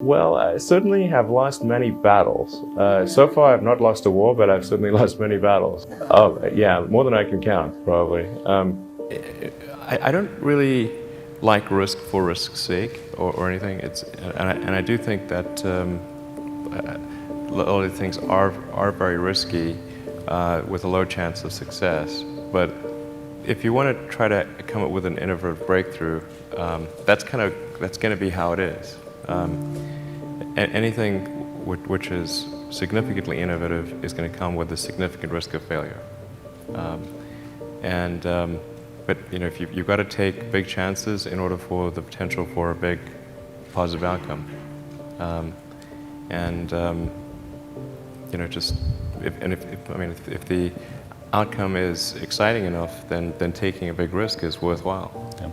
Well, I certainly have lost many battles. So far, I've not lost a war, but I've certainly lost many battles. Oh, yeah, more than I can count, probably. I don't really like risk for risk's sake or anything. And I do think that a lot of things are very risky with a low chance of success. But if you want to try to come up with an innovative breakthrough, that's going to be how it is. Anything which is significantly innovative is going to come with a significant risk of failure. But you know, you've got to take big chances in order for the potential for a big positive outcome. You know, just if the outcome is exciting enough, then taking a big risk is worthwhile. Yeah.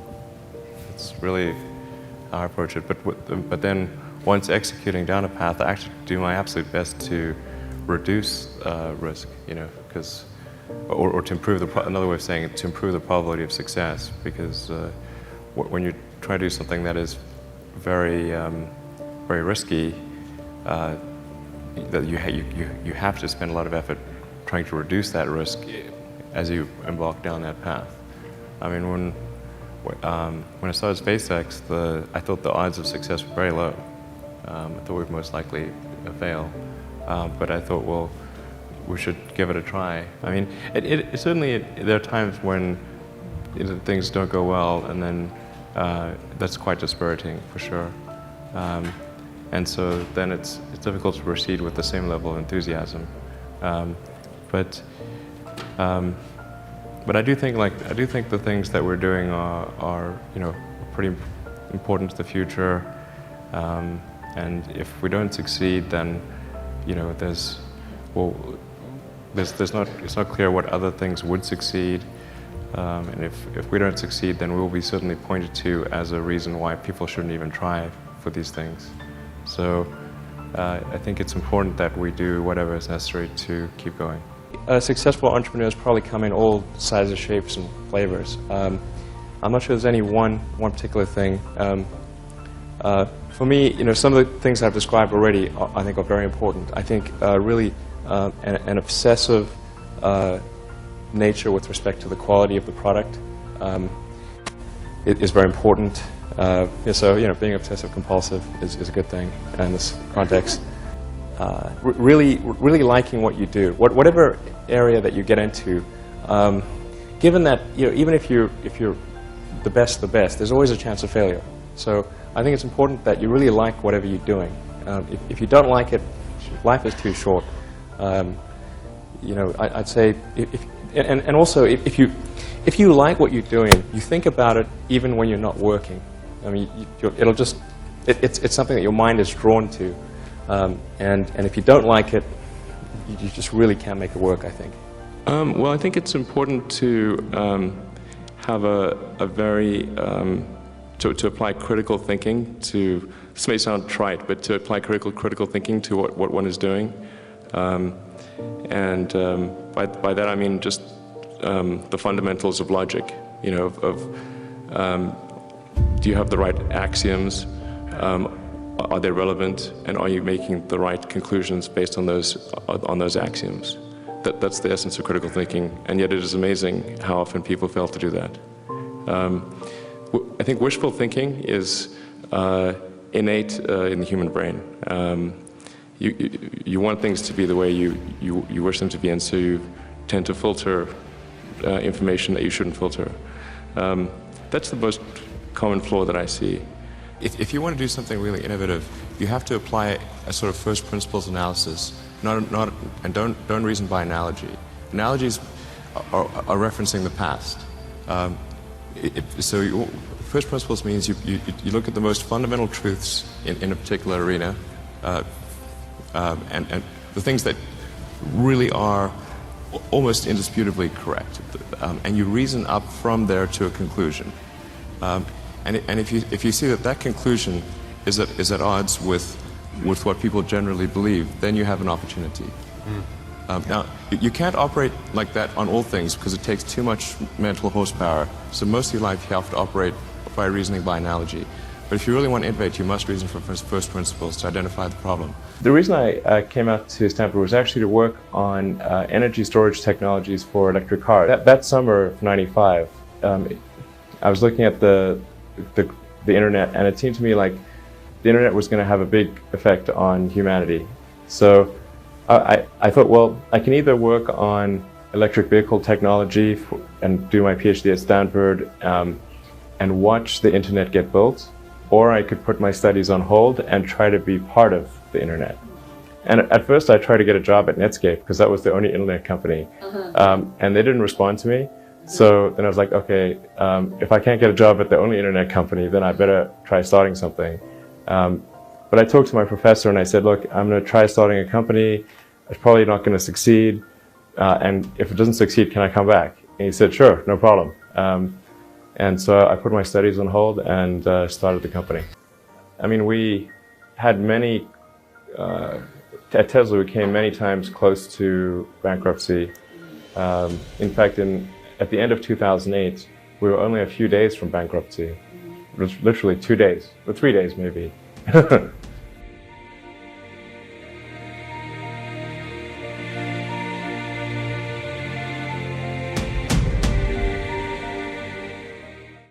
It's really how I approach it. But then once executing down a path, I actually do my absolute best to reduce risk. You know, because or to improve another way of saying it, to improve the probability of success. Because when you try to do something that is very very risky, that you have to spend a lot of effort trying to reduce that risk as you embark down that path. I mean, when I started SpaceX, I thought the odds of success were very low. I thought we'd most likely fail, but I thought, well, we should give it a try. I mean, certainly there are times when things don't go well, and then that's quite dispiriting for sure. And so then it's difficult to proceed with the same level of enthusiasm. But I do think the things that we're doing are you know, pretty important to the future. And if we don't succeed, then you know, it's not clear what other things would succeed. And if we don't succeed, then we will be certainly pointed to as a reason why people shouldn't even try for these things. So I think it's important that we do whatever is necessary to keep going. Successful entrepreneurs probably come in all sizes, shapes, and flavors. I'm not sure there's any one particular thing. For me, you know, some of the things I've described already, I think, are very important. I think really an obsessive nature with respect to the quality of the product is very important. So, you know, being obsessive compulsive is a good thing in this context. Really liking what you do, whatever area that you get into. Given that, you know, even if you're the best, there's always a chance of failure. So I think it's important that you really like whatever you're doing. If you don't like it, life is too short. You know, I'd say, and also if you like what you're doing, you think about it even when you're not working. I mean, it's something that your mind is drawn to. And if you don't like it, you just really can't make it work, I think. Well, I think it's important to have a very, to apply critical thinking to, this may sound trite, but to apply critical thinking to what one is doing. And by that I mean just the fundamentals of logic, you know, do you have the right axioms? Are they relevant, and are you making the right conclusions based on those axioms? That's the essence of critical thinking, and yet it is amazing how often people fail to do that. I think wishful thinking is innate in the human brain. You want things to be the way you wish them to be, and so you tend to filter information that you shouldn't filter. That's the most common flaw that I see. If you want to do something really innovative, you have to apply a sort of first principles analysis, and don't reason by analogy. Analogies are referencing the past. First principles means you look at the most fundamental truths in a particular arena, and the things that really are almost indisputably correct, and you reason up from there to a conclusion. And if you see that conclusion is at odds with what people generally believe, then you have an opportunity. Now, you can't operate like that on all things because it takes too much mental horsepower. So most of your life you have to operate by reasoning by analogy. But if you really want to innovate, you must reason from first principles to identify the problem. The reason I came out to Stanford was actually to work on energy storage technologies for electric cars. That summer of '95, I was looking at the internet, and it seemed to me like the internet was going to have a big effect on humanity. So I thought, well, I can either work on electric vehicle technology and do my PhD at Stanford and watch the internet get built, or I could put my studies on hold and try to be part of the internet. And at first I tried to get a job at Netscape because that was the only internet company, and they didn't respond to me. So then I was like, okay, if I can't get a job at the only internet company, then I better try starting something. But I talked to my professor and I said, look, I'm going to try starting a company. It's probably not going to succeed. And if it doesn't succeed, can I come back? And he said, sure, no problem. And so I put my studies on hold and started the company. I mean, we had many, at Tesla we came many times close to bankruptcy. In fact, at the end of 2008, we were only a few days from bankruptcy. It was literally 2 days, or 3 days maybe.